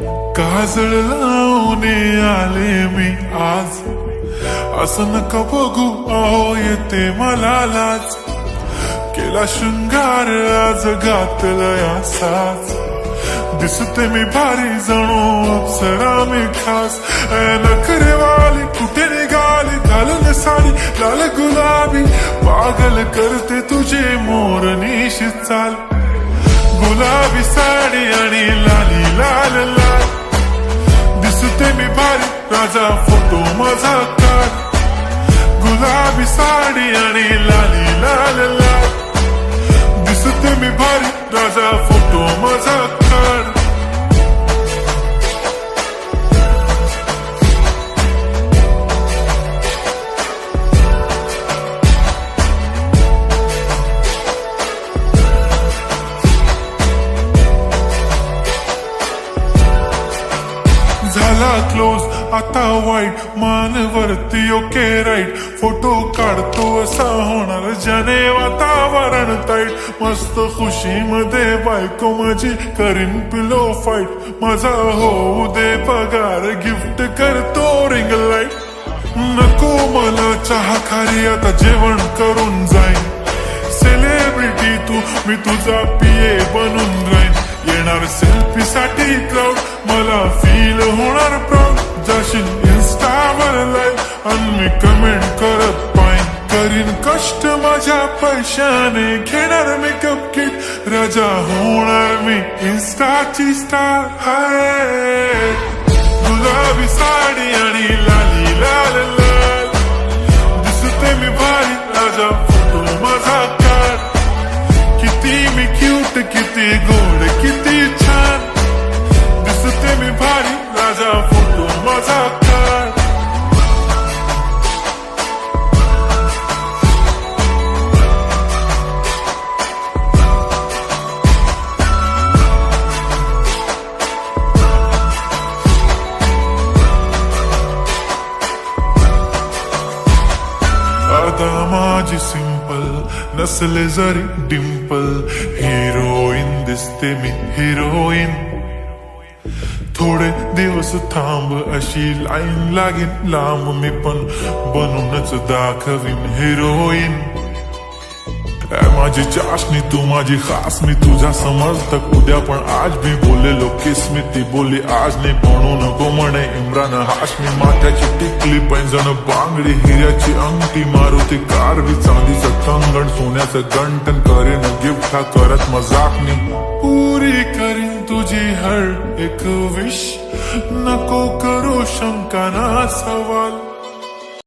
काजळ लावून आले मी आज, असं नका बघू अहो येते मला लाज. केला शृंगार आज घातला साज, दिसते मी भारी जणू अप्सरा मी खास. नखरेवाली कुठे निघाली, घालून साडी लाल गुलाबी, पागल करते तुझे मोरनीशी चाल. गुलाबी साडी आणि लाली लाल लाल, दिसते मी भारी राजा फोटो माझा काढ. गुलाबी साडी आणि लाली लाल लाल, दिसते मी भारी राजा फोटो माझा काढ. झाला क्लोज आता वाईट, मान वरती ओके राईट. फोटो काढतो असा होणार ज्याने वातावरण ताईट. मस्त खुशी मध्ये बायको माझी करीन पिलो फाईट. माझा होऊ दे पगार, गिफ्ट करतो रिंग लाईट. नको मला चहा खारी, आता जेवण करून जाईन. सेलिब्रिटी तू, मी तुझा पिये बनून राहीन. येणार सेल्फी साठी क्राऊड, मला फील होणार प्राऊड. जाशील इन्स्टावर लाईव्ह आणि मी कमेंट करत पाईन. करीन कष्ट माझ्या पैशाने, घेणार मेकअप किट. राजा होणार मी इन्स्टाची स्टार. हाय गुलाबी साडी आणि लाली लाल लाल, दिसते मी भारी राजा फोटो माझा काढ. किती मी क्यूट, किती गोड, किती छान, दिसते मी भारी राजा फोटो माझा काढ. आता माझी सिंपल, नसले जरी डिंपल. हिरोईन दिसते मी हिरोईन. थोडे दिवस थांब अशी लाईन लागेल लांब, मी पण बनूनच दाखवीन हिरोईन. माझी चाशनी तू माझी खास, मी तुझा समर्थक उद्या पण आज मी बोलेलो किस मी. ती बोली आज नाही म्हणू नको म्हणे इम्रान हाशमी. माथ्याची टिकली पैंजण बांगडी, हिऱ्याची अंगठी, मारुती कारवी, चांदीचं कंगण, सोन्याचं गंटन. करीन गिफ्ट हा करत मजाकनी. पुरी करीन तुझी हर एक विश, नको करू शंका ना सवाल.